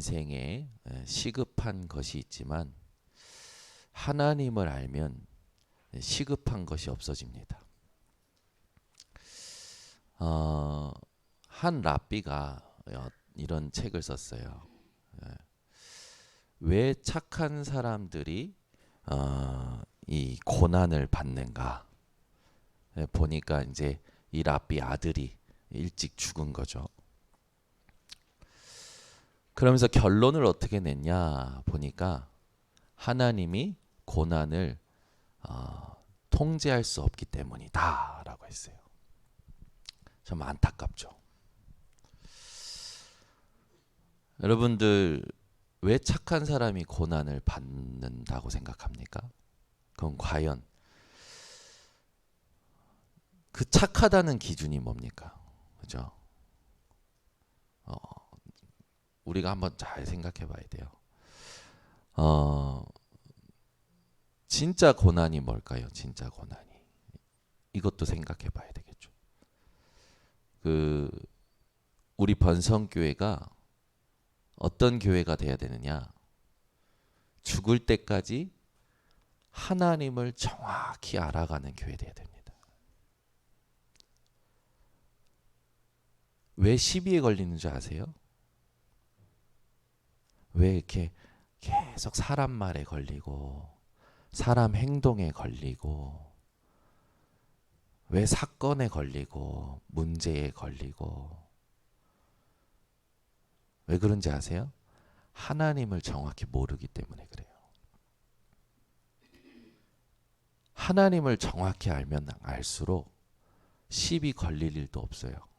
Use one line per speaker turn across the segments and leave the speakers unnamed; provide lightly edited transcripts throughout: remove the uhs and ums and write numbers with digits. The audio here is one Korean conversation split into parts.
인생에 시급한 것이 있지만 하나님을 알면 시급한 것이 없어집니다. 한 랍비가 이런 책을 썼어요. 왜 착한 사람들이 이 고난을 받는가? 보니까 이제 이 랍비 아들이 일찍 죽은 거죠. 그러면서 결론을 어떻게 냈냐 보니까 하나님이 고난을 통제할 수 없기 때문이다라고 했어요. 좀 안타깝죠. 여러분들 왜 착한 사람이 고난을 받는다고 생각합니까? 그럼 과연 그 착하다는 기준이 뭡니까? 그죠? 우리가 한번 잘 생각해 봐야 돼요. 진짜 고난이 뭘까요? 진짜 고난이. 이것도 생각해 봐야 되겠죠. 우리 번성교회가 어떤 교회가 돼야 되느냐? 죽을 때까지 하나님을 정확히 알아가는 교회 돼야 됩니다. 왜 시비에 걸리는 줄 아세요? 왜 이렇게 계속 사람 말에 걸리고 사람 행동에 걸리고 왜 사건에 걸리고 문제에 걸리고 왜 그런지 아세요? 하나님을 정확히 모르기 때문에 그래요. 하나님을 정확히 알면 알수록 시비 걸릴 일도 없어요.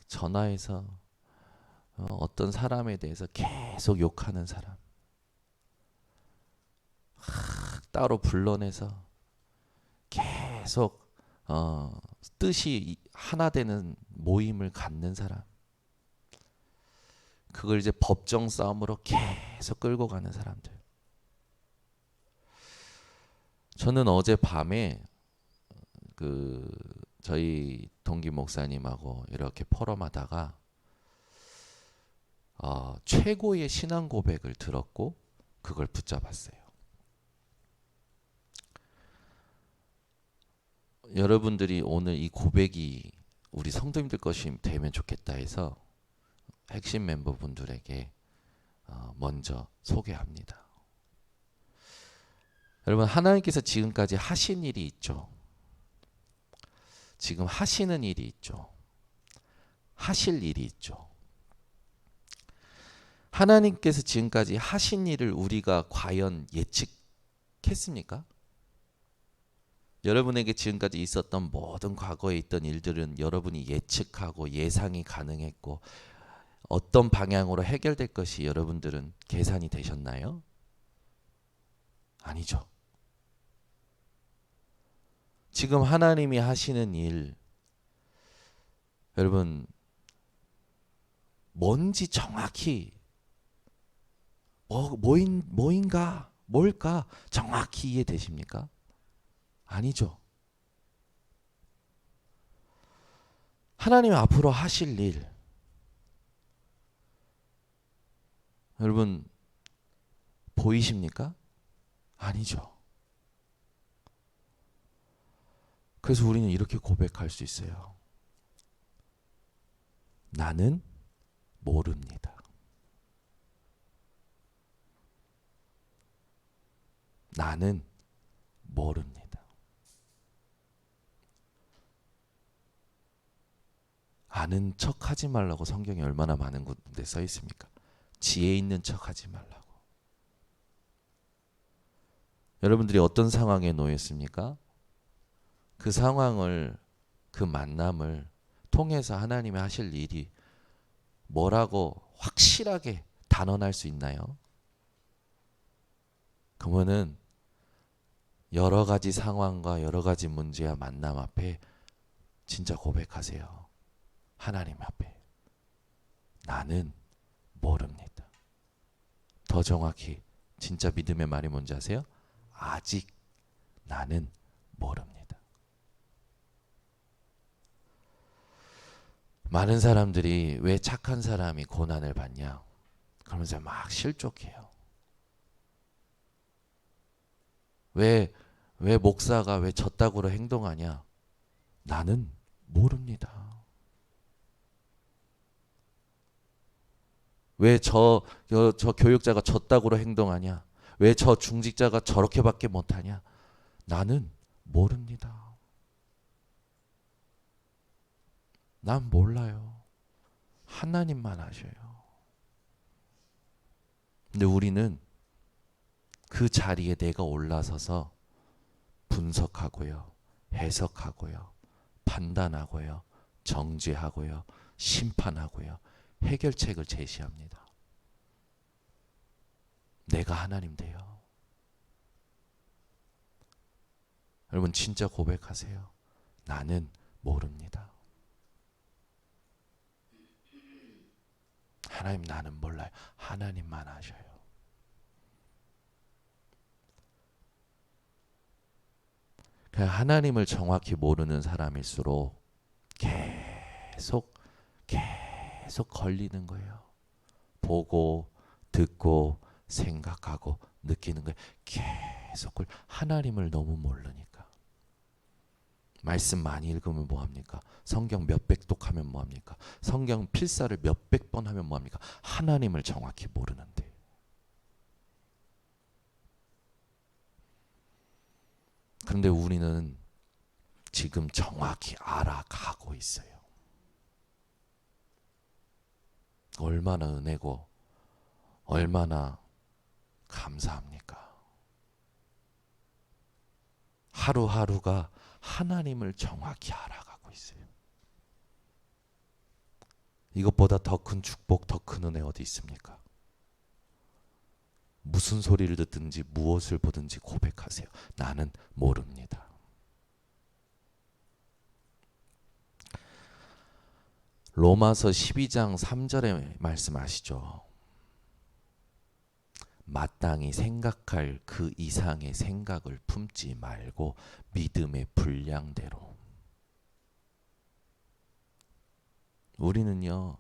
전화해서 어떤 사람에 대해서 계속 욕하는 사람, 따로 불러내서 계속 뜻이 하나 되는 모임을 갖는 사람, 그걸 이제 법정 싸움으로 계속 끌고 가는 사람들. 저는 어젯밤에 저희 동기 목사님하고 이렇게 포럼하다가 최고의 신앙 고백을 들었고 그걸 붙잡았어요. 여러분들이 오늘 이 고백이 우리 성도님들 것이 되면 좋겠다 해서 핵심 멤버분들에게 먼저 소개합니다. 여러분, 하나님께서 지금까지 하신 일이 있죠. 지금 하시는 일이 있죠. 하실 일이 있죠. 하나님께서 지금까지 하신 일을 우리가 과연 예측했습니까? 여러분에게 지금까지 있었던 모든 과거에 있던 일들은 여러분이 예측하고 예상이 가능했고 어떤 방향으로 해결될 것이 여러분들은 계산이 되셨나요? 아니죠. 지금 하나님이 하시는 일, 여러분 뭔지 정확히 뭘까 정확히 이해되십니까? 아니죠. 하나님 앞으로 하실 일, 여러분 보이십니까? 아니죠. 그래서 우리는 이렇게 고백할 수 있어요. 나는 모릅니다. 나는 모릅니다. 아는 척 하지 말라고 성경에 얼마나 많은 곳에 써 있습니까? 지혜 있는 척 하지 말라고. 여러분들이 어떤 상황에 놓였습니까? 그 상황을, 그 만남을 통해서 하나님이 하실 일이 뭐라고 확실하게 단언할 수 있나요? 그러면은 여러 가지 상황과 여러 가지 문제와 만남 앞에 진짜 고백하세요. 하나님 앞에 나는 모릅니다. 더 정확히 진짜 믿음의 말이 뭔지 아세요? 아직 나는 모릅니다. 많은 사람들이 왜 착한 사람이 고난을 받냐? 그러면서 막 실족해요. 왜 목사가 왜 저따구로 행동하냐? 나는 모릅니다. 왜 저 교육자가 저따구로 행동하냐? 왜 저 중직자가 저렇게밖에 못하냐? 나는 모릅니다. 난 몰라요. 하나님만 아셔요. 근데 우리는 그 자리에 내가 올라서서 분석하고요, 해석하고요, 판단하고요, 정죄하고요, 심판하고요, 해결책을 제시합니다. 내가 하나님 돼요. 여러분 진짜 고백하세요. 나는 모릅니다. 하나님 나는 몰라요. 하나님만 아셔요. 그냥 하나님을 정확히 모르는 사람일수록 계속 걸리는 거예요. 보고 듣고 생각하고 느끼는 거예요. 계속 하나님을 너무 모르니까. 말씀 많이 읽으면 뭐합니까? 성경 몇백 독하면 뭐합니까? 성경 필사를 몇백 번 하면 뭐합니까? 하나님을 정확히 모르는데. 그런데 우리는 지금 정확히 알아가고 있어요. 얼마나 은혜고 얼마나 감사합니까? 하루하루가 하나님을 정확히 알아가고 있어요. 이것보다 더 큰 축복, 더 큰 은혜 어디 있습니까? 무슨 소리를 듣든지 무엇을 보든지 고백하세요. 나는 모릅니다. 로마서 12장 3절의 말씀 아시죠? 마땅히 생각할 그 이상의 생각을 품지 말고 믿음의 분량대로. 우리는요,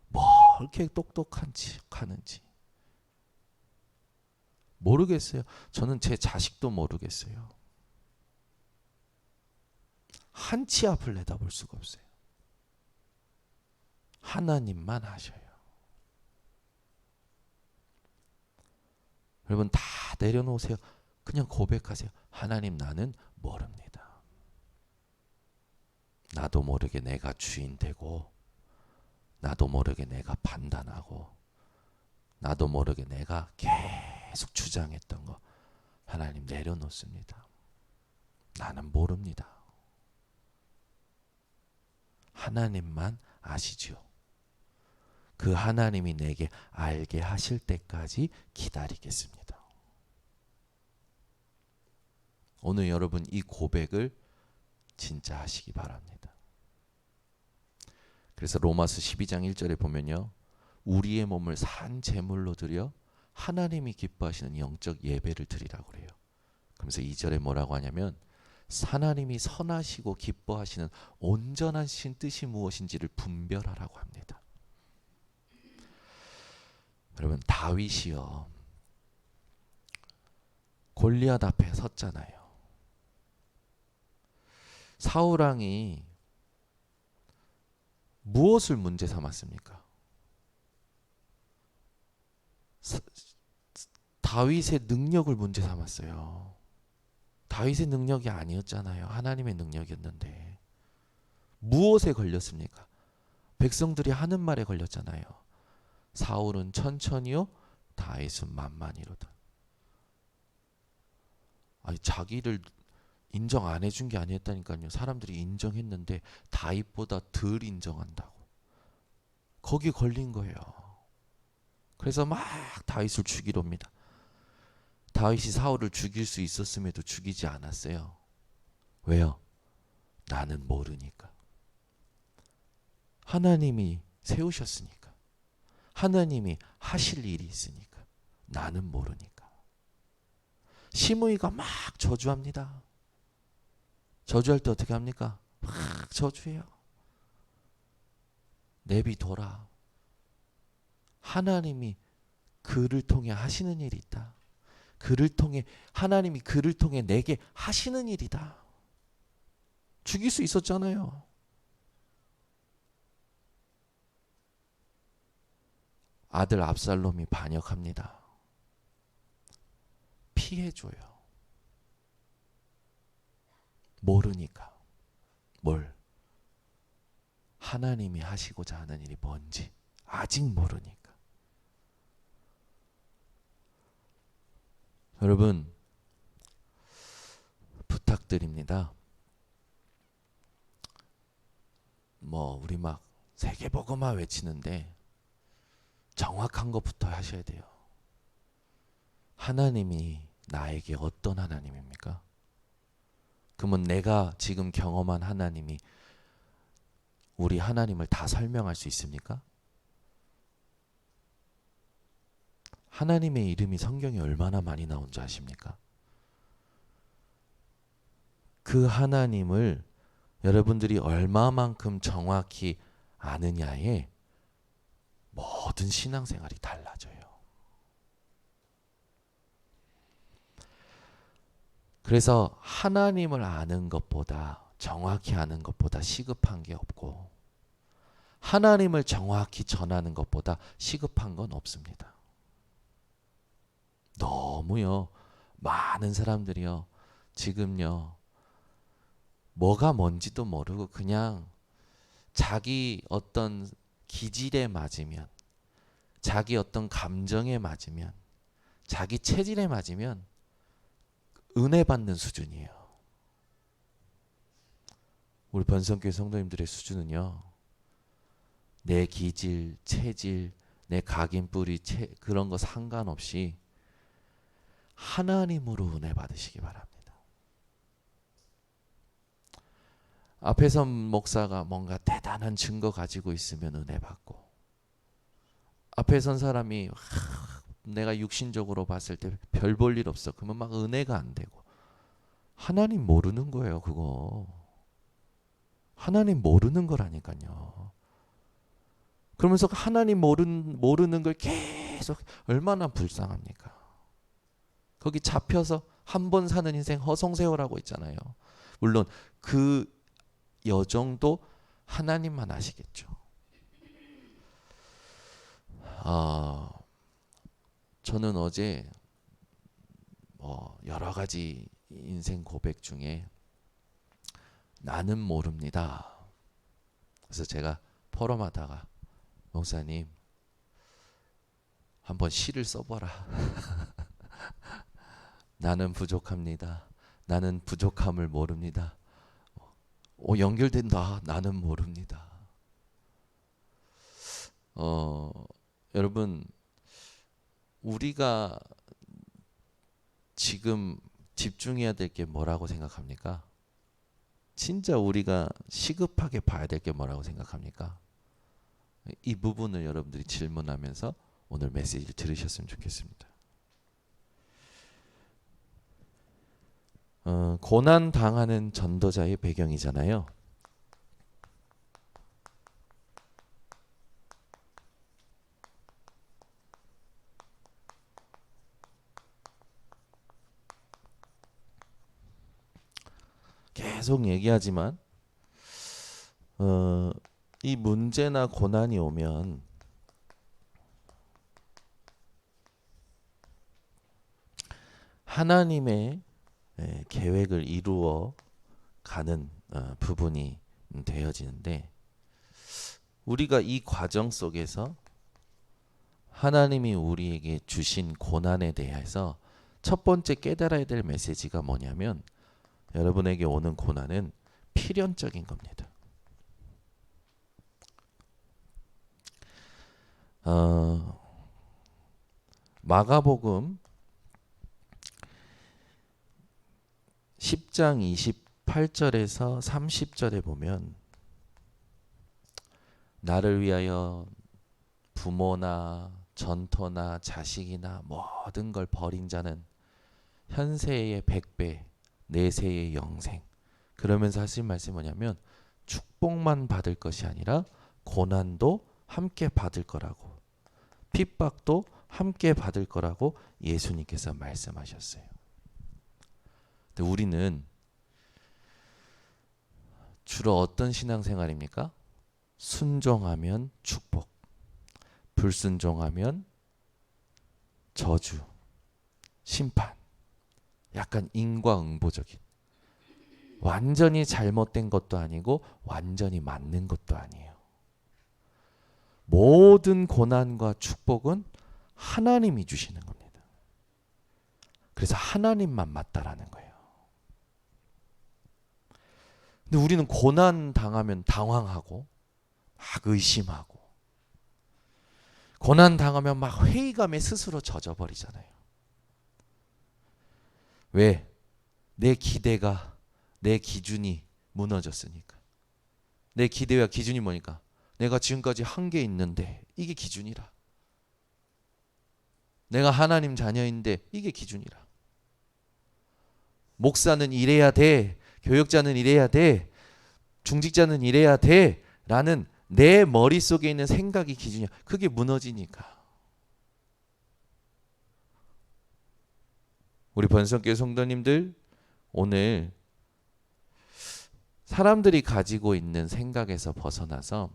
뭐 이렇게 똑똑한지 하는지 모르겠어요. 저는 제 자식도 모르겠어요. 한 치 앞을 내다볼 수가 없어요. 하나님만 아셔요. 여러분 다 내려놓으세요. 그냥 고백하세요. 하나님 나는 모릅니다. 나도 모르게 내가 주인 되고, 나도 모르게 내가 판단하고, 나도 모르게 내가 계속 주장했던 거 하나님 내려놓습니다. 나는 모릅니다. 하나님만 아시죠. 그 하나님이 내게 알게 하실 때까지 기다리겠습니다. 오늘 여러분 이 고백을 진짜 하시기 바랍니다. 그래서 로마서 12장 1절에 보면요, 우리의 몸을 산 제물로 드려 하나님이 기뻐하시는 영적 예배를 드리라고 그래요. 그러면서 2절에 뭐라고 하냐면 하나님이 선하시고 기뻐하시는 온전한 신 뜻이 무엇인지를 분별하라고 합니다. 여러분 다윗이요, 골리앗 앞에 섰잖아요. 사울 왕이 무엇을 문제 삼았습니까? 다윗의 능력을 문제 삼았어요. 다윗의 능력이 아니었잖아요. 하나님의 능력이었는데 무엇에 걸렸습니까? 백성들이 하는 말에 걸렸잖아요. 사울은 천천히요, 다윗은 만만히로다. 아니 자기를 인정 안 해준 게 아니었다니까요. 사람들이 인정했는데 다윗보다 덜 인정한다고. 거기 걸린 거예요. 그래서 막 다윗을 죽이려 합니다. 다윗이 사울을 죽일 수 있었음에도 죽이지 않았어요. 왜요? 나는 모르니까. 하나님이 세우셨으니까. 하나님이 하실 일이 있으니까. 나는 모르니까. 시므이가 막 저주합니다. 저주할 때 어떻게 합니까? 막 저주해요. 내비둬라. 하나님이 그를 통해 하시는 일이 있다. 하나님이 그를 통해 내게 하시는 일이다. 죽일 수 있었잖아요. 아들 압살롬이 반역합니다. 피해줘요. 모르니까. 뭘? 하나님이 하시고자 하는 일이 뭔지 아직 모르니까. 여러분, 부탁드립니다. 우리 막 세계복음화 외치는데 정확한 것부터 하셔야 돼요. 하나님이 나에게 어떤 하나님입니까? 그러면 내가 지금 경험한 하나님이 우리 하나님을 다 설명할 수 있습니까? 하나님의 이름이 성경에 얼마나 많이 나온 줄 아십니까? 그 하나님을 여러분들이 얼마만큼 정확히 아느냐에 모든 신앙생활이 달라져요. 그래서 하나님을 아는 것보다, 정확히 아는 것보다 시급한 게 없고, 하나님을 정확히 전하는 것보다 시급한 건 없습니다. 너무요, 많은 사람들이요, 지금요, 뭐가 뭔지도 모르고 그냥 자기 어떤 기질에 맞으면, 자기 어떤 감정에 맞으면, 자기 체질에 맞으면 은혜 받는 수준이에요. 우리 번성교회 성도님들의 수준은요, 내 기질, 체질, 내 각인 뿌리, 그런 거 상관없이 하나님으로 은혜 받으시기 바랍니다. 앞에서 목사가 뭔가 대단한 증거 가지고 있으면 은혜 받고, 앞에 선 사람이 내가 육신적으로 봤을 때 별 볼 일 없어, 그러면 막 은혜가 안 되고. 하나님 모르는 거예요. 그거 하나님 모르는 거라니까요. 그러면서 하나님 모르는 걸 계속, 얼마나 불쌍합니까? 거기 잡혀서 한 번 사는 인생 허송세월하고 있잖아요. 물론 그 여정도 하나님만 아시겠죠. 저는 어제 여러 가지 인생 고백 중에 나는 모릅니다. 그래서 제가 포럼하다가, 목사님 한번 시를 써봐라. 나는 부족합니다. 나는 부족함을 모릅니다. 연결된다. 나는 모릅니다. 여러분, 우리가 지금 집중해야 될 게 뭐라고 생각합니까? 진짜 우리가 시급하게 봐야 될 게 뭐라고 생각합니까? 이 부분을 여러분들이 질문하면서 오늘 메시지를 들으셨으면 좋겠습니다. 고난 당하는 전도자의 배경이잖아요. 계속 얘기하지만 이 문제나 고난이 오면 하나님의 계획을 이루어 가는 부분이 되어지는데, 우리가 이 과정 속에서 하나님이 우리에게 주신 고난에 대해서 첫 번째 깨달아야 될 메시지가 뭐냐면, 여러분에게 오는 고난은 필연적인 겁니다. 마가복음 10장 28절에서 30절에 보면, 나를 위하여 부모나 전토나 자식이나 모든 걸 버린 자는 현세의 100배 내세의 영생. 그러면서 하신 말씀이 뭐냐면, 축복만 받을 것이 아니라 고난도 함께 받을 거라고, 핍박도 함께 받을 거라고 예수님께서 말씀하셨어요. 근데 우리는 주로 어떤 신앙생활입니까? 순종하면 축복, 불순종하면 저주, 심판. 약간 인과응보적인, 완전히 잘못된 것도 아니고 완전히 맞는 것도 아니에요. 모든 고난과 축복은 하나님이 주시는 겁니다. 그래서 하나님만 맞다라는 거예요. 근데 우리는 고난 당하면 당황하고 막 의심하고, 고난 당하면 막 회의감에 스스로 젖어버리잖아요. 왜? 내 기대가, 내 기준이 무너졌으니까. 내 기대와 기준이 뭐니까? 내가 지금까지 한 게 있는데 이게 기준이라. 내가 하나님 자녀인데 이게 기준이라. 목사는 이래야 돼, 교역자는 이래야 돼, 중직자는 이래야 돼 라는 내 머릿속에 있는 생각이 기준이야. 그게 무너지니까. 우리 번성교회 성도님들, 오늘 사람들이 가지고 있는 생각에서 벗어나서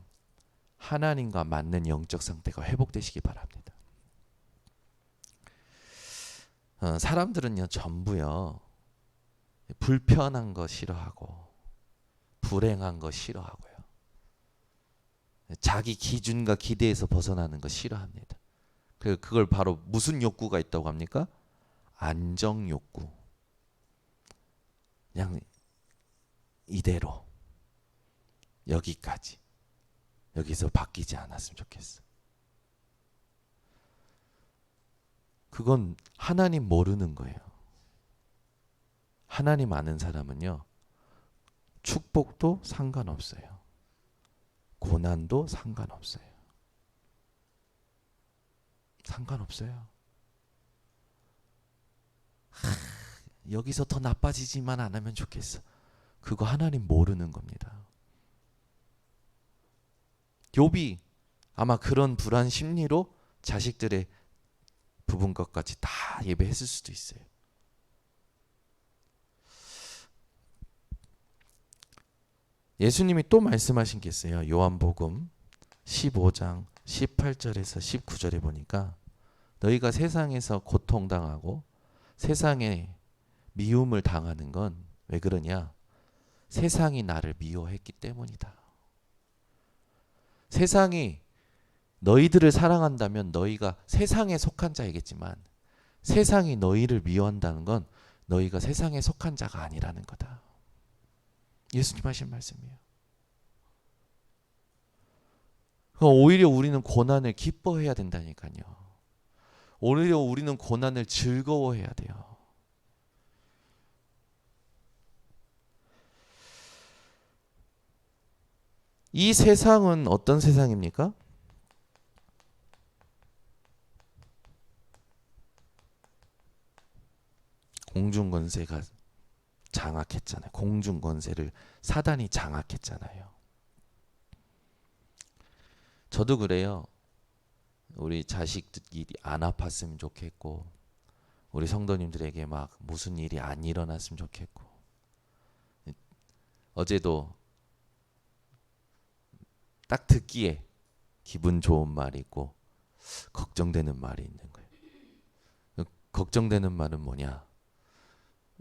하나님과 맞는 영적 상태가 회복되시기 바랍니다. 사람들은요, 전부요, 불편한 거 싫어하고 불행한 거 싫어하고요, 자기 기준과 기대에서 벗어나는 거 싫어합니다. 그걸 바로 무슨 욕구가 있다고 합니까? 안정 욕구. 그냥 이대로, 여기까지, 여기서 바뀌지 않았으면 좋겠어. 그건 하나님 모르는 거예요. 하나님 아는 사람은요, 축복도 상관없어요, 고난도 상관없어요. 상관없어요. 여기서 더 나빠지지만 않으면 좋겠어. 그거 하나님 모르는 겁니다. 욥이 아마 그런 불안 심리로 자식들의 부분 것까지 다 예배했을 수도 있어요. 예수님이 또 말씀하신 게 있어요. 요한복음 15장 18절에서 19절에 보니까, 너희가 세상에서 고통당하고 세상에 미움을 당하는 건 왜 그러냐? 세상이 나를 미워했기 때문이다. 세상이 너희들을 사랑한다면 너희가 세상에 속한 자이겠지만, 세상이 너희를 미워한다는 건 너희가 세상에 속한 자가 아니라는 거다. 예수님 하신 말씀이에요. 오히려 우리는 고난을 기뻐해야 된다니까요. 오히려 우리는 고난을 즐거워해야 돼요. 이 세상은 어떤 세상입니까? 공중권세가 장악했잖아요. 공중권세를 사단이 장악했잖아요. 저도 그래요. 우리 자식들이 안 아팠으면 좋겠고, 우리 성도님들에게 막 무슨 일이 안 일어났으면 좋겠고. 어제도 딱 듣기에 기분 좋은 말이 있고 걱정되는 말이 있는 거예요. 걱정되는 말은 뭐냐?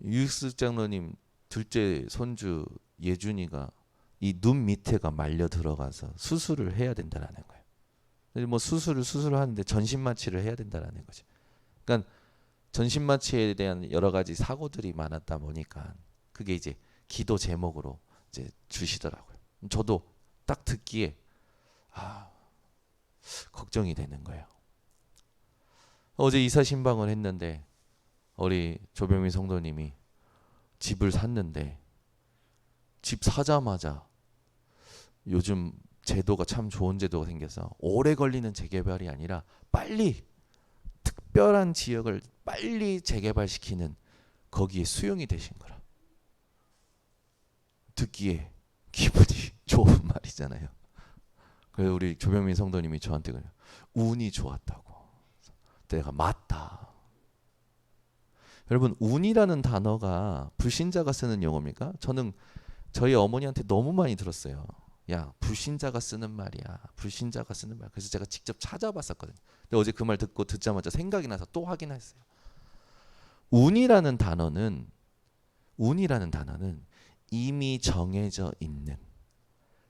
유익수 장로님 둘째 손주 예준이가 이 눈 밑에가 말려 들어가서 수술을 해야 된다라는 거예요. 뭐 수술을 하는데 전신마취를 해야 된다라는 거죠. 그러니까 전신마취에 대한 여러 가지 사고들이 많았다 보니까 그게 이제 기도 제목으로 이제 주시더라고요. 저도 딱 듣기에 걱정이 되는 거예요. 어제 이사 신방을 했는데 우리 조병민 성도님이 집을 샀는데, 집 사자마자 요즘 제도가 참 좋은 제도가 생겨서 오래 걸리는 재개발이 아니라 빨리, 특별한 지역을 빨리 재개발시키는, 거기에 수용이 되신 거라. 듣기에 기분이 좋은 말이잖아요. 그래서 우리 조병민 성도님이 저한테 그래요. 운이 좋았다고. 내가 맞다. 여러분, 운이라는 단어가 불신자가 쓰는 용어입니까? 저는 저희 어머니한테 너무 많이 들었어요. 야, 불신자가 쓰는 말이야. 불신자가 쓰는 말. 그래서 제가 직접 찾아봤었거든요. 근데 어제 그 말 듣자마자 생각이 나서 또 확인했어요. 운이라는 단어는 이미 정해져 있는,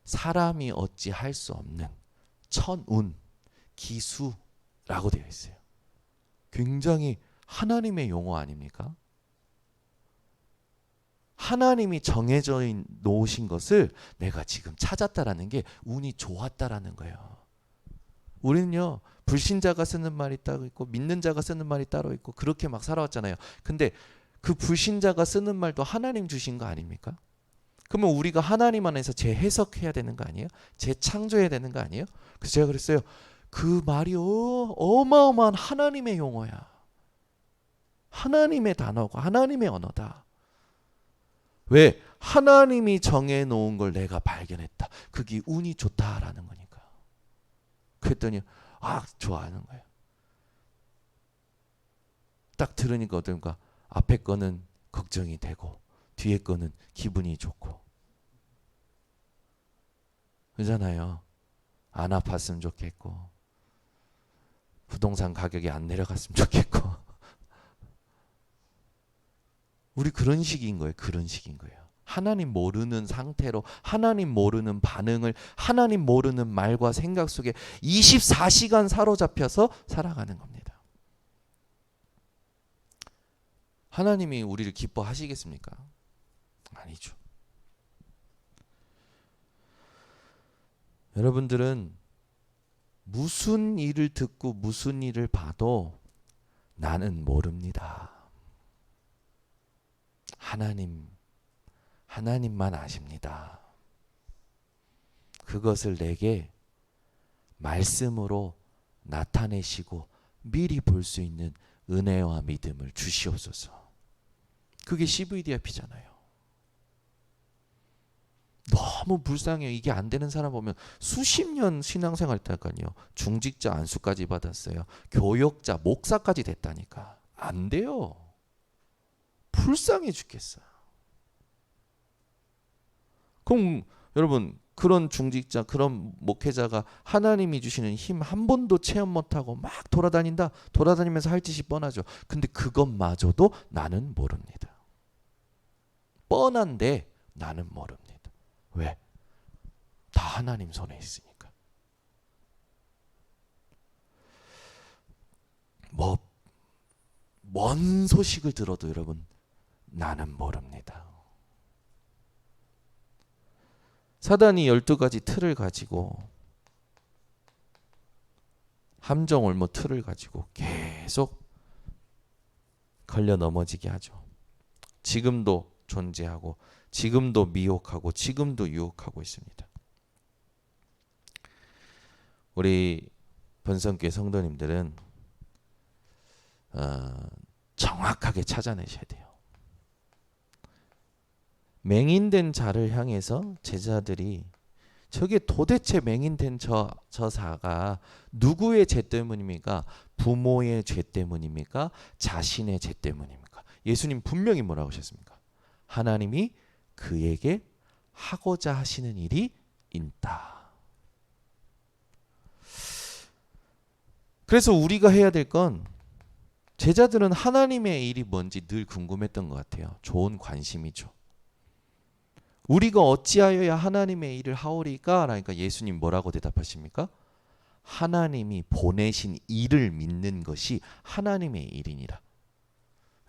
사람이 어찌 할 수 없는 천운, 기수라고 되어 있어요. 굉장히 하나님의 용어 아닙니까? 하나님이 정해져 놓으신 것을 내가 지금 찾았다라는 게 운이 좋았다라는 거예요. 우리는요, 불신자가 쓰는 말이 따로 있고 믿는 자가 쓰는 말이 따로 있고 그렇게 막 살아왔잖아요. 근데 그 불신자가 쓰는 말도 하나님 주신 거 아닙니까? 그러면 우리가 하나님 안에서 재해석해야 되는 거 아니에요? 재창조해야 되는 거 아니에요? 그래서 제가 그랬어요. 그 말이 어마어마한 하나님의 용어야. 하나님의 단어고 하나님의 언어다. 왜? 하나님이 정해놓은 걸 내가 발견했다. 그게 운이 좋다라는 거니까. 그랬더니 좋아하는 거예요. 딱 들으니까 어떨까? 앞에 거는 걱정이 되고 뒤에 거는 기분이 좋고. 그러잖아요. 안 아팠으면 좋겠고 부동산 가격이 안 내려갔으면 좋겠고. 우리 그런 식인 거예요. 그런 식인 거예요. 하나님 모르는 상태로 하나님 모르는 반응을 하나님 모르는 말과 생각 속에 24시간 사로잡혀서 살아가는 겁니다. 하나님이 우리를 기뻐하시겠습니까? 아니죠. 여러분들은 무슨 일을 듣고 무슨 일을 봐도 나는 모릅니다. 하나님만 아십니다. 그것을 내게 말씀으로 나타내시고 미리 볼 수 있는 은혜와 믿음을 주시옵소서. 그게 CVDIP잖아요. 너무 불쌍해요. 이게 안 되는 사람 보면 수십 년 신앙생활 했다니까요. 중직자 안수까지 받았어요. 교역자, 목사까지 됐다니까. 안 돼요. 불쌍해 죽겠어요. 그럼 여러분, 그런 중직자, 그런 목회자가 하나님이 주시는 힘 한 번도 체험 못하고 막 돌아다니면서 할 짓이 뻔하죠. 근데 그것마저도 나는 모릅니다. 뻔한데 나는 모릅니다. 왜? 다 하나님 손에 있으니까. 먼 소식을 들어도 여러분, 나는 모릅니다. 사단이 12가지 틀을 가지고, 함정 올무 틀을 가지고 계속 걸려 넘어지게 하죠. 지금도 존재하고 지금도 미혹하고 지금도 유혹하고 있습니다. 우리 본성교회 성도님들은 정확하게 찾아내셔야 돼요. 맹인된 자를 향해서 제자들이 저게 도대체 맹인된 저사가 누구의 죄 때문입니까? 부모의 죄 때문입니까? 자신의 죄 때문입니까? 예수님 분명히 뭐라고 하셨습니까? 하나님이 그에게 하고자 하시는 일이 있다. 그래서 우리가 해야 될 건, 제자들은 하나님의 일이 뭔지 늘 궁금했던 것 같아요. 좋은 관심이죠. 우리가 어찌하여야 하나님의 일을 하오리까? 라니까 예수님 뭐라고 대답하십니까? 하나님이 보내신 일을 믿는 것이 하나님의 일이니라.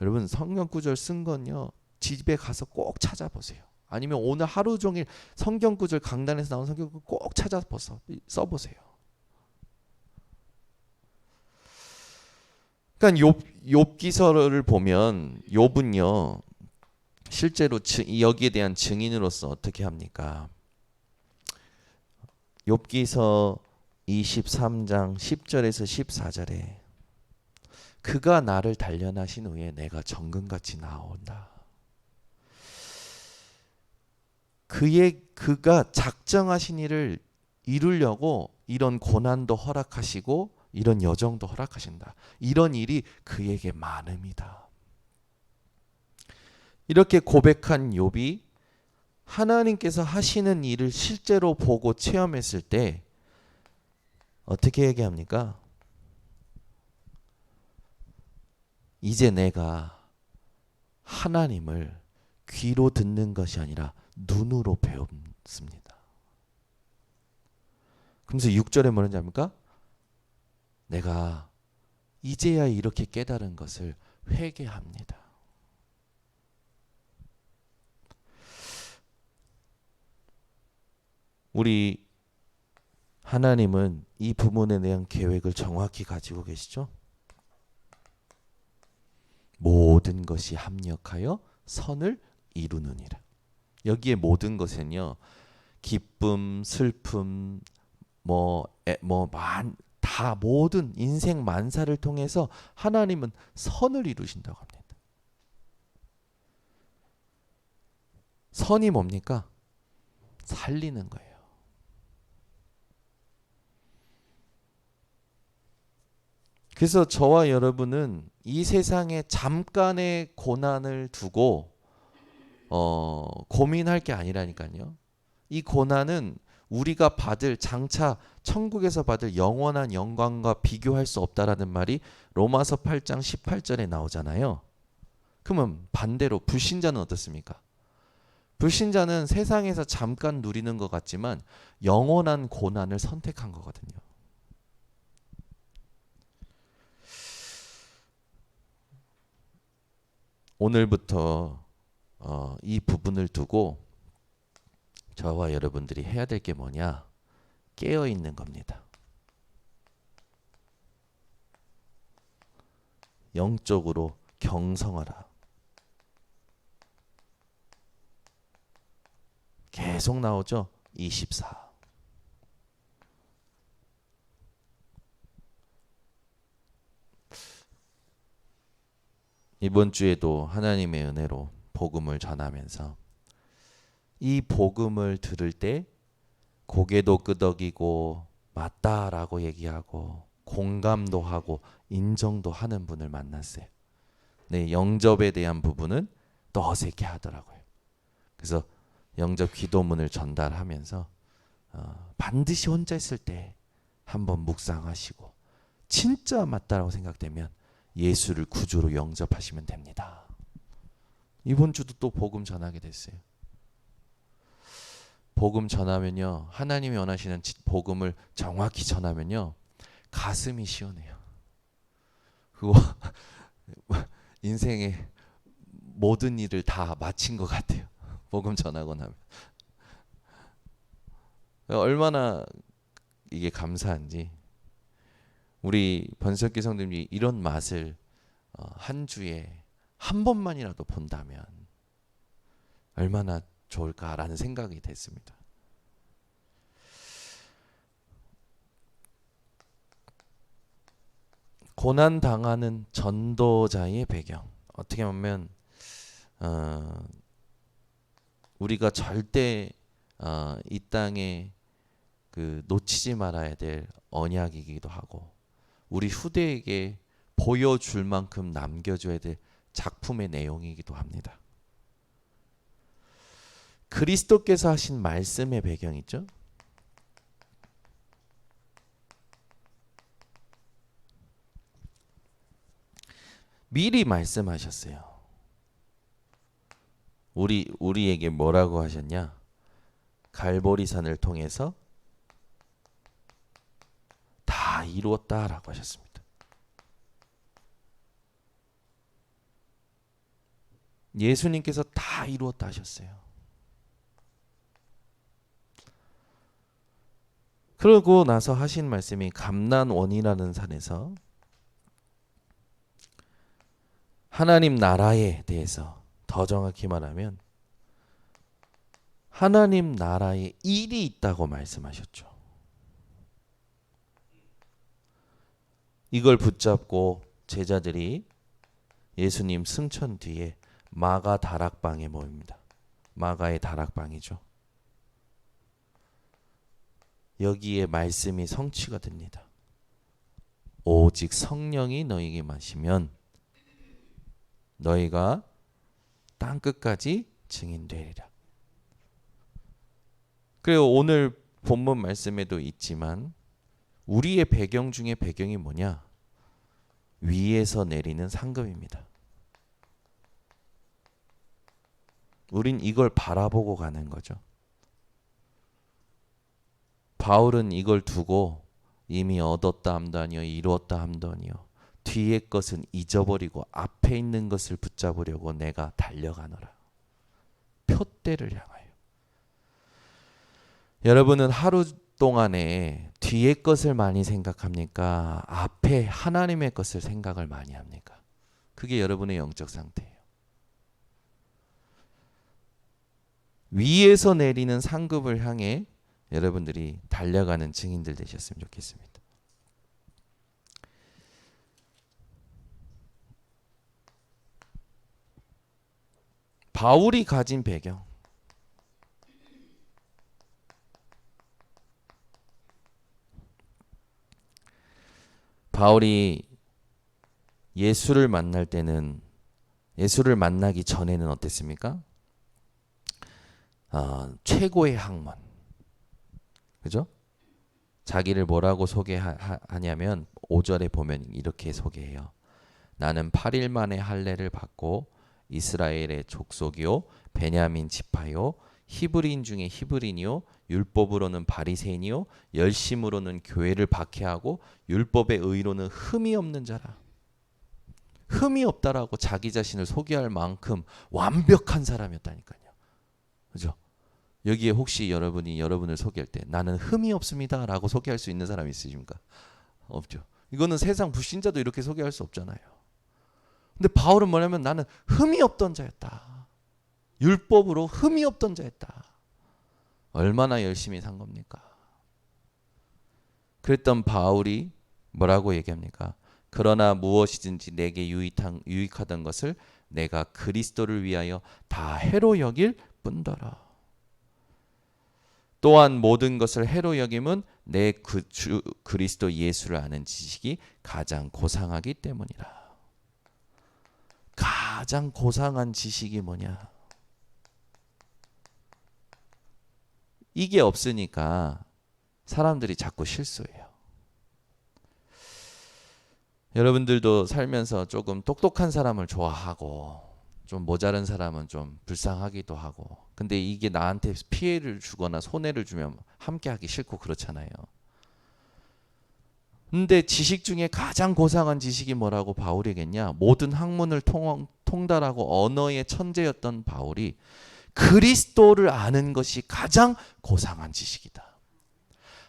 여러분, 성경 구절 쓴 건요, 집에 가서 꼭 찾아보세요. 아니면 오늘 하루 종일 성경 구절 강단에서 나온 성경 구절 꼭 찾아서 써보세요. 그러니까 욥기서를 보면 욥은요, 실제로 여기에 대한 증인으로서 어떻게 합니까? 욥기서 23장 10절에서 14절에 그가 나를 단련하신 후에 내가 정금같이 나아온다. 그가 작정하신 일을 이루려고 이런 고난도 허락하시고 이런 여정도 허락하신다. 이런 일이 그에게 많음이다. 이렇게 고백한 욥이 하나님께서 하시는 일을 실제로 보고 체험했을 때 어떻게 얘기합니까? 이제 내가 하나님을 귀로 듣는 것이 아니라 눈으로 배웠습니다. 그러면서 6절에 뭐라는지 압니까? 내가 이제야 이렇게 깨달은 것을 회개합니다. 우리 하나님은 이 부분에 대한 계획을 정확히 가지고 계시죠? 모든 것이 합력하여 선을 이루느니라. 여기에 모든 것은요, 기쁨, 슬픔, 다 모든 인생 만사를 통해서 하나님은 선을 이루신다고 합니다. 선이 뭡니까? 살리는 거예요. 그래서 저와 여러분은 이 세상에 잠깐의 고난을 두고 고민할 게 아니라니까요. 이 고난은 우리가 받을 장차 천국에서 받을 영원한 영광과 비교할 수 없다라는 말이 로마서 8장 18절에 나오잖아요. 그러면 반대로 불신자는 어떻습니까? 불신자는 세상에서 잠깐 누리는 것 같지만 영원한 고난을 선택한 거거든요. 오늘부터 이 부분을 두고 저와 여러분들이 해야 될 게 뭐냐? 깨어 있는 겁니다. 영적으로 경성하라. 계속 나오죠? 24. 이번 주에도 하나님의 은혜로 복음을 전하면서 이 복음을 들을 때 고개도 끄덕이고 맞다라고 얘기하고 공감도 하고 인정도 하는 분을 만났어요. 네, 영접에 대한 부분은 또 어색해 하더라고요. 그래서 영접 기도문을 전달하면서 반드시 혼자 있을 때 한번 묵상하시고 진짜 맞다라고 생각되면 예수를 구주로 영접하시면 됩니다. 이번 주도 또 복음 전하게 됐어요. 복음 전하면요, 하나님이 원하시는 복음을 정확히 전하면요, 가슴이 시원해요. 그거 인생의 모든 일을 다 마친 것 같아요. 복음 전하고 나면 얼마나 이게 감사한지. 우리 번석기 성도님이 이런 맛을 한 주에 한 번만이라도 본다면 얼마나 좋을까라는 생각이 됐습니다. 고난 당하는 전도자의 배경, 어떻게 보면 우리가 절대 이 땅에 놓치지 말아야 될 언약이기도 하고 우리 후대에게 보여줄 만큼 남겨줘야 될 작품의 내용이기도 합니다. 그리스도께서 하신 말씀의 배경이죠. 미리 말씀하셨어요. 우리에게 뭐라고 하셨냐? 갈보리산을 통해서 다 이루었다라고 하셨습니다. 예수님께서 다 이루었다 하셨어요. 그러고 나서 하신 말씀이 감난원이라는 산에서 하나님 나라에 대해서 더 정확히 말하면 하나님 나라에 일이 있다고 말씀하셨죠. 이걸 붙잡고 제자들이 예수님 승천 뒤에 마가 다락방에 모입니다. 마가의 다락방이죠. 여기에 말씀이 성취가 됩니다. 오직 성령이 너희에게 마시면 너희가 땅 끝까지 증인되리라. 그리고 오늘 본문 말씀에도 있지만 우리의 배경 중에 배경이 뭐냐? 위에서 내리는 상급입니다. 우린 이걸 바라보고 가는 거죠. 바울은 이걸 두고 이미 얻었다 함다니요 이루었다 함다니요 뒤의 것은 잊어버리고 앞에 있는 것을 붙잡으려고 내가 달려가노라. 표대를 향하여. 여러분은 하루 동안에 뒤의 것을 많이 생각합니까? 앞에 하나님의 것을 생각을 많이 합니까? 그게 여러분의 영적 상태예요. 위에서 내리는 상급을 향해 여러분들이 달려가는 증인들 되셨으면 좋겠습니다. 바울이 가진 배경. 바울이 예수를 만날 때는 예수를 만나기 전에는 어땠습니까? 최고의 학문. 그죠? 자기를 뭐라고 소개하냐면 5절에 보면 이렇게 소개해요. 나는 8일 만에 할례를 받고 이스라엘의 족속이요 베냐민 지파요 히브리인 중에 히브리인이요 율법으로는 바리새인이요 열심으로는 교회를 박해하고 율법의 의로는 흠이 없는 자라. 흠이 없다라고 자기 자신을 소개할 만큼 완벽한 사람이었다니까요. 그죠? 여기에 혹시 여러분이 여러분을 소개할 때 나는 흠이 없습니다 라고 소개할 수 있는 사람이 있으십니까? 없죠. 이거는 세상 불신자도 이렇게 소개할 수 없잖아요. 근데 바울은 뭐냐면 나는 흠이 없던 자였다. 율법으로 흠이 없던 자였다. 얼마나 열심히 산 겁니까? 그랬던 바울이 뭐라고 얘기합니까? 그러나 무엇이든지 내게 유익하던 것을 내가 그리스도를 위하여 다 해로 여길 뿐더러. 또한 모든 것을 해로 여김은 내 주 그리스도 예수를 아는 지식이 가장 고상하기 때문이라. 가장 고상한 지식이 뭐냐? 이게 없으니까 사람들이 자꾸 실수해요. 여러분들도 살면서 조금 똑똑한 사람을 좋아하고 좀 모자른 사람은 좀 불쌍하기도 하고 근데 이게 나한테 피해를 주거나 손해를 주면 함께 하기 싫고 그렇잖아요. 근데 지식 중에 가장 고상한 지식이 뭐라고 바울이 얘기했냐? 모든 학문을 통달하고 언어의 천재였던 바울이 그리스도를 아는 것이 가장 고상한 지식이다.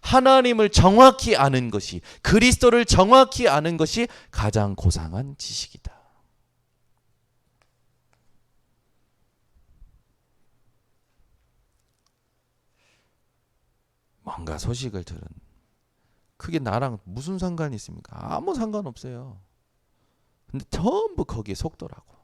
하나님을 정확히 아는 것이, 그리스도를 정확히 아는 것이 가장 고상한 지식이다. 뭔가 소식을 들은 그게 나랑 무슨 상관이 있습니까? 아무 상관없어요. 근데 전부 거기에 속더라고.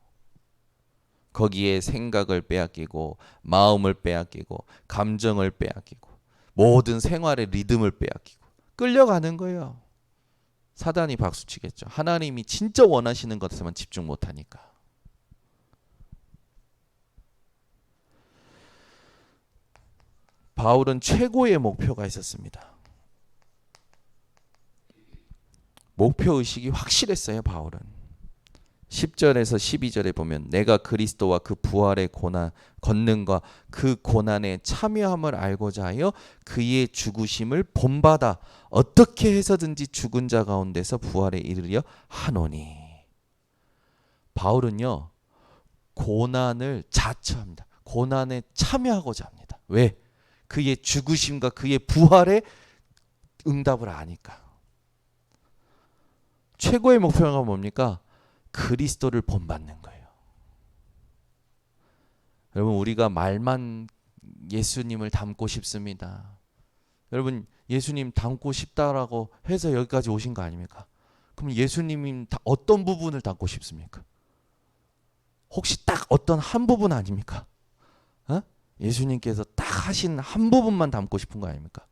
거기에 생각을 빼앗기고 마음을 빼앗기고 감정을 빼앗기고 모든 생활의 리듬을 빼앗기고 끌려가는 거예요. 사단이 박수치겠죠. 하나님이 진짜 원하시는 것에만 집중 못하니까. 바울은 최고의 목표가 있었습니다. 목표의식이 확실했어요. 바울은 10절에서 12절에 보면 내가 그리스도와 그 부활의 권능과 그 고난에 참여함을 알고자 하여 그의 죽으심을 본받아 어떻게 해서든지 죽은 자 가운데서 부활에 이르려 하노니. 바울은요 고난을 자처합니다. 고난에 참여하고자 합니다. 왜? 그의 죽으심과 그의 부활에 응답을 아니까. 최고의 목표가 뭡니까? 그리스도를 본받는 거예요. 여러분 우리가 말만 예수님을 닮고 싶습니다. 여러분 예수님 닮고 싶다라고 해서 여기까지 오신 거 아닙니까? 그럼 예수님이 어떤 부분을 닮고 싶습니까? 혹시 딱 어떤 한 부분 아닙니까? 예수님께서 딱 하신 한 부분만 닮고 싶은 거 아닙니까?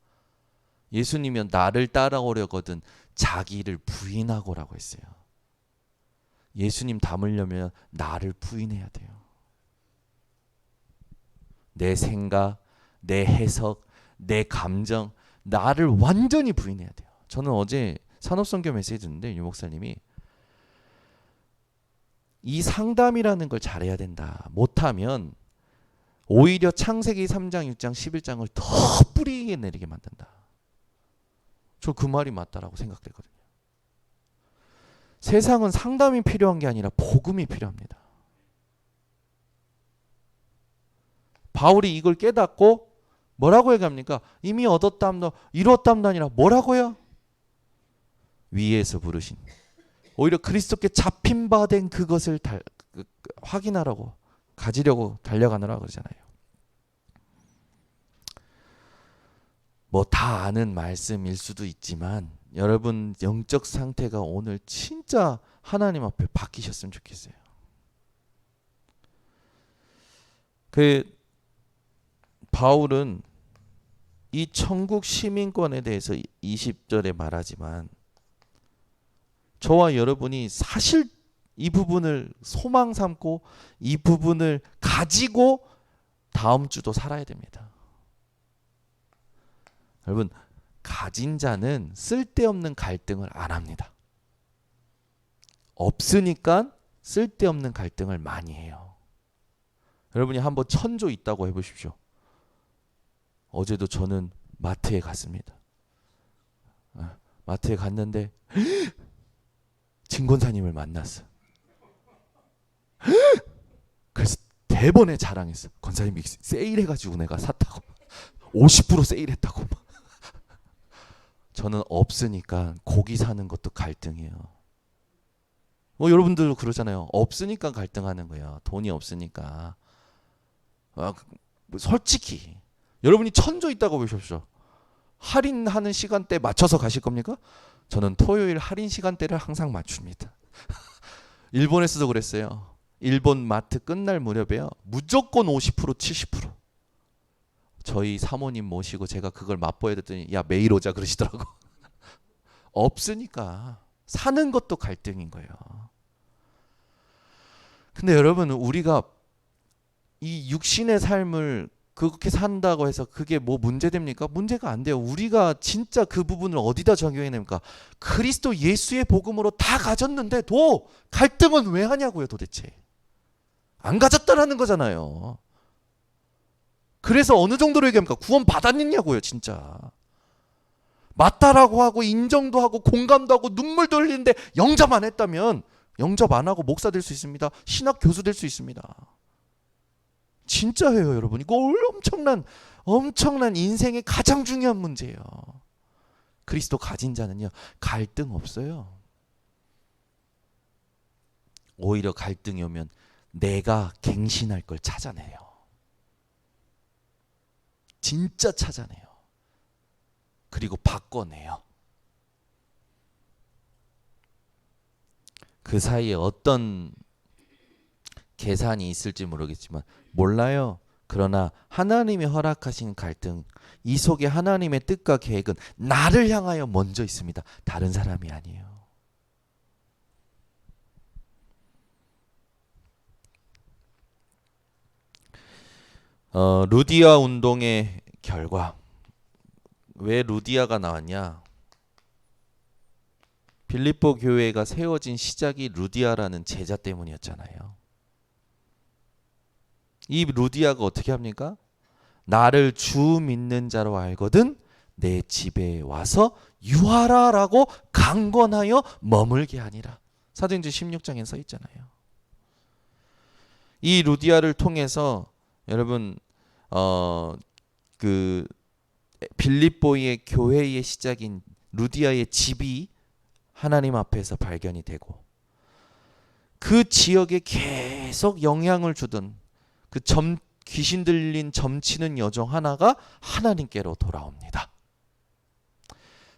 예수님은 나를 따라오려거든 자기를 부인하고라고 했어요. 예수님 닮으려면 나를 부인해야 돼요. 내 생각, 내 해석, 내 감정, 나를 완전히 부인해야 돼요. 저는 어제 산업선교 메시지 듣는데 유 목사님이 이 상담이라는 걸 잘해야 된다. 못하면 오히려 창세기 3장, 6장, 11장을 더 뿌리게 내리게 만든다. 저 그 말이 맞다라고 생각되거든요. 세상은 상담이 필요한 게 아니라 복음이 필요합니다. 바울이 이걸 깨닫고 뭐라고 얘기합니까? 이미 얻었담도 이루었담도 아니라 뭐라고요? 위에서 부르신 오히려 그리스도께 잡힌 바 된 그것을 확인하라고 가지려고 달려가느라 그러잖아요. 뭐 다 아는 말씀일 수도 있지만 여러분 영적 상태가 오늘 진짜 하나님 앞에 바뀌셨으면 좋겠어요. 그 바울은 이 천국 시민권에 대해서 20절에 말하지만 저와 여러분이 사실 이 부분을 소망 삼고 이 부분을 가지고 다음 주도 살아야 됩니다. 여러분 가진 자는 쓸데없는 갈등을 안 합니다. 없으니까 쓸데없는 갈등을 많이 해요. 여러분이 한번 천조 있다고 해보십시오. 어제도 저는 마트에 갔습니다. 마트에 갔는데 진권사님을 만났어. 그래서 대번에 자랑했어. 권사님이 세일해가지고 내가 샀다고. 50% 세일했다고. 저는 없으니까 고기 사는 것도 갈등이에요. 여러분들도 그러잖아요. 없으니까 갈등하는 거예요. 돈이 없으니까. 솔직히 여러분이 천조 있다고 보십시오. 할인하는 시간대 맞춰서 가실 겁니까? 저는 토요일 할인 시간대를 항상 맞춥니다. 일본에서도 그랬어요. 일본 마트 끝날 무렵에요. 무조건 50% 70%. 저희 사모님 모시고 제가 그걸 맛보여 줬더니 야 매일 오자 그러시더라고. 없으니까 사는 것도 갈등인 거예요. 근데 여러분 우리가 이 육신의 삶을 그렇게 산다고 해서 그게 뭐 문제됩니까? 문제가 안 돼요. 우리가 진짜 그 부분을 어디다 적용해냅니까? 그리스도 예수의 복음으로 다 가졌는데도 갈등은 왜 하냐고요 도대체. 안 가졌다라는 거잖아요. 그래서 어느 정도로 얘기합니까? 구원 받았느냐고요 진짜. 맞다라고 하고 인정도 하고 공감도 하고 눈물도 흘리는데 영접 안 했다면 영접 안 하고 목사 될 수 있습니다. 신학 교수 될 수 있습니다. 진짜예요 여러분. 이거 엄청난 인생의 가장 중요한 문제예요. 그리스도 가진 자는요 갈등 없어요. 오히려 갈등이 오면 내가 갱신할 걸 찾아내요. 진짜 찾아내요. 그리고 바꿔내요. 그 사이에 어떤 계산이 있을지 모르겠지만 몰라요. 그러나 하나님이 허락하신 갈등, 이 속에 하나님의 뜻과 계획은 나를 향하여 먼저 있습니다. 다른 사람이 아니에요. 루디아 운동의 결과. 왜 루디아가 나왔냐? 빌립보 교회가 세워진 시작이 루디아라는 제자 때문이었잖아요. 이 루디아가 어떻게 합니까? 나를 주 믿는 자로 알거든 내 집에 와서 유하라라고 강권하여 머물게 하니라. 사도행전 16장에 써 있잖아요. 이 루디아를 통해서 여러분 그 빌립보의 교회의 시작인 루디아의 집이 하나님 앞에서 발견이 되고 그 지역에 계속 영향을 주던 그 귀신 들린 점치는 여종 하나가 하나님께로 돌아옵니다.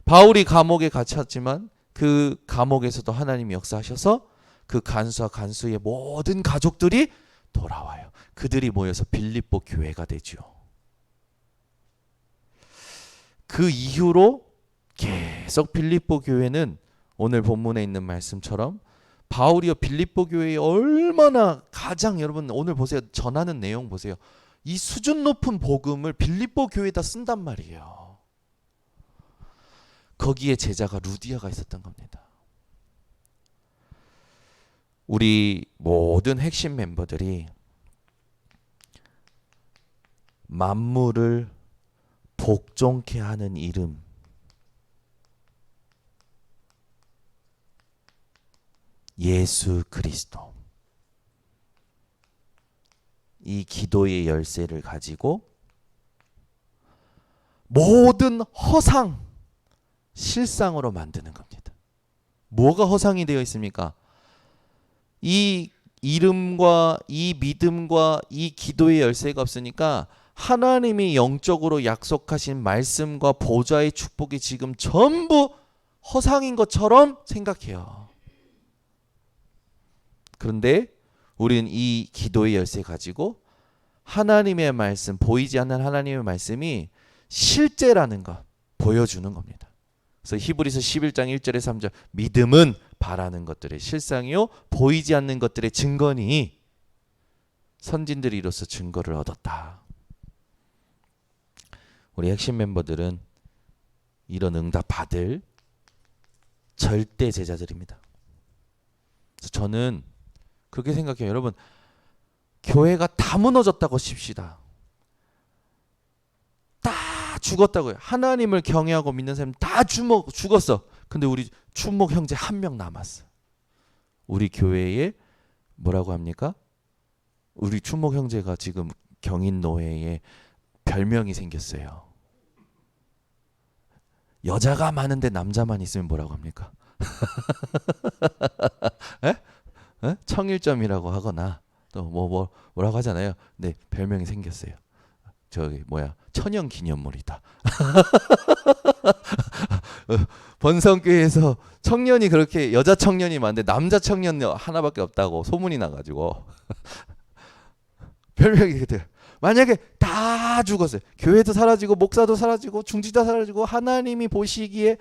바울이 감옥에 갇혔지만 그 감옥에서도 하나님이 역사하셔서 그 간수와 간수의 모든 가족들이 돌아와요. 그들이 모여서 빌립보 교회가 되죠. 그 이후로 계속 빌립보 교회는 오늘 본문에 있는 말씀처럼 바울이요 빌립보 교회에 얼마나 가장 여러분 오늘 보세요. 전하는 내용 보세요. 이 수준 높은 복음을 빌립보 교회에다 쓴단 말이에요. 거기에 제자가 루디아가 있었던 겁니다. 우리 모든 핵심 멤버들이 만물을 복종케 하는 이름, 예수 그리스도, 이 기도의 열쇠를 가지고 모든 허상 실상으로 만드는 겁니다. 뭐가 허상이 되어 있습니까? 이 이름과 이 믿음과 이 기도의 열쇠가 없으니까 하나님이 영적으로 약속하신 말씀과 보좌의 축복이 지금 전부 허상인 것처럼 생각해요. 그런데 우리는 이 기도의 열쇠 가지고 하나님의 말씀, 보이지 않는 하나님의 말씀이 실제라는 것 보여주는 겁니다. 그래서 히브리서 11장 1절에서 3절 믿음은 바라는 것들의 실상이요 보이지 않는 것들의 증거니 선진들이 이로써 증거를 얻었다. 우리 핵심 멤버들은 이런 응답 받을 절대 제자들입니다. 그래서 저는 그렇게 생각해요. 여러분 교회가 다 무너졌다고 칩시다. 다 죽었다고요. 하나님을 경외하고 믿는 사람 다 죽었어. 근데 우리 추목 형제 한 명 남았어. 우리 교회에 뭐라고 합니까? 우리 추목 형제가 지금 경인노회에 별명이 생겼어요. 여자가 많은데 남자만 있으면 뭐라고 합니까? 에? 에? 청일점이라고 하거나 또 뭐라고 하잖아요. 네, 별명이 생겼어요. 저기 뭐야 천연 기념물이다. 번성교회에서 청년이 그렇게 여자 청년이 많은데 남자 청년 하나밖에 없다고 소문이 나가지고 별명이 그렇게 돼요. 만약에 다 죽었어요. 교회도 사라지고 목사도 사라지고 중지도 사라지고 하나님이 보시기에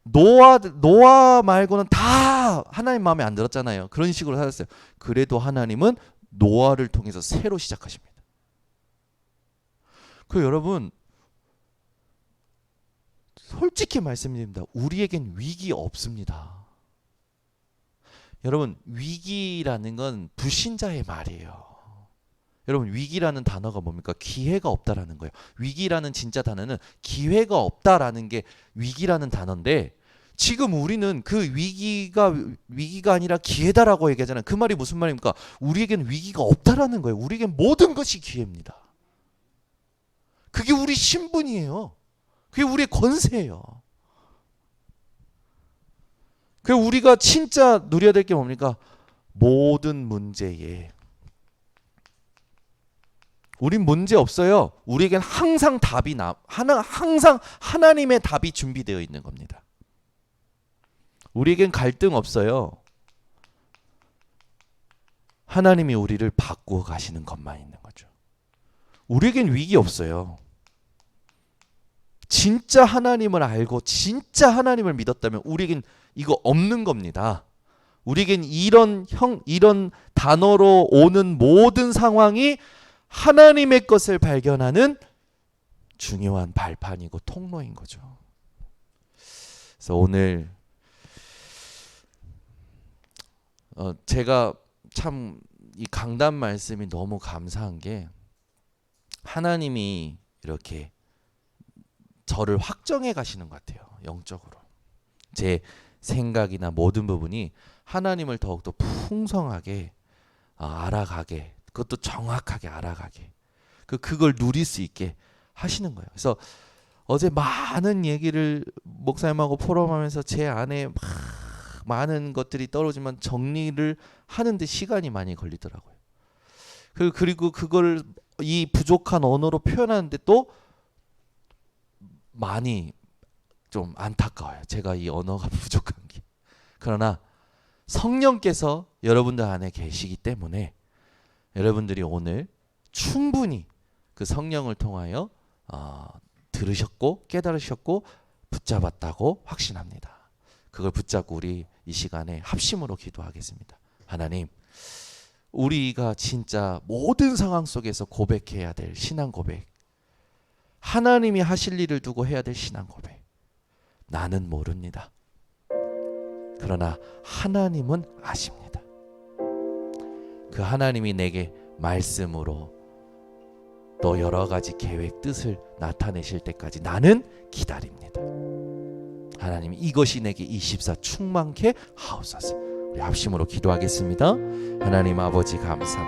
노아 말고는 다 하나님 마음에 안 들었잖아요. 그런 식으로 살았어요. 그래도 하나님은 노아를 통해서 새로 시작하십니다. 그 여러분 솔직히 말씀드립니다. 우리에겐 위기 없습니다. 여러분 위기라는 건 불신자의 말이에요. 여러분 위기라는 단어가 뭡니까? 기회가 없다라는 거예요. 위기라는 진짜 단어는 기회가 없다라는 게 위기라는 단어인데 지금 우리는 그 위기가 아니라 기회다라고 얘기하잖아요. 그 말이 무슨 말입니까? 우리에겐 위기가 없다라는 거예요. 우리에겐 모든 것이 기회입니다. 그게 우리 신분이에요. 그게 우리의 권세예요. 그 우리가 진짜 누려야 될 게 뭡니까? 모든 문제에 우린 문제 없어요. 우리에겐 항상 항상 하나님의 답이 준비되어 있는 겁니다. 우리에겐 갈등 없어요. 하나님이 우리를 바꾸어 가시는 것만 있는 거죠. 우리에겐 위기 없어요. 진짜 하나님을 알고 진짜 하나님을 믿었다면 우리에겐 이거 없는 겁니다. 우리에겐 이런 단어로 오는 모든 상황이 하나님의 것을 발견하는 중요한 발판이고 통로인 거죠. 그래서 오늘 제가 참 이 강단 말씀이 너무 감사한 게 하나님이 이렇게 저를 확정해 가시는 것 같아요. 영적으로. 제 생각이나 모든 부분이 하나님을 더욱더 풍성하게 알아가게 그것도 정확하게 알아가게 그걸 누릴 수 있게 하시는 거예요. 그래서 어제 많은 얘기를 목사님하고 포럼하면서 제 안에 많은 것들이 떨어지면 정리를 하는데 시간이 많이 걸리더라고요. 그리고 그걸 이 부족한 언어로 표현하는데 또 많이 좀 안타까워요. 제가 이 언어가 부족한 게. 그러나 성령께서 여러분들 안에 계시기 때문에 여러분들이 오늘 충분히 그 성령을 통하여 들으셨고 깨달으셨고 붙잡았다고 확신합니다. 그걸 붙잡고 우리 이 시간에 합심으로 기도하겠습니다. 하나님, 우리가 진짜 모든 상황 속에서 고백해야 될 신앙 고백, 하나님이 하실 일을 두고 해야 될 신앙 고백, 나는 모릅니다. 그러나 하나님은 아십니다. 그 하나님이 내게 말씀으로 또 여러 가지 계획, 뜻을 나타내실 때까지 나는 기다립니다. 하나님, 이것이 내게 24 충만케 하옵소서. 우리 합심으로 기도하겠습니다. 하나님 아버지 감사합니다.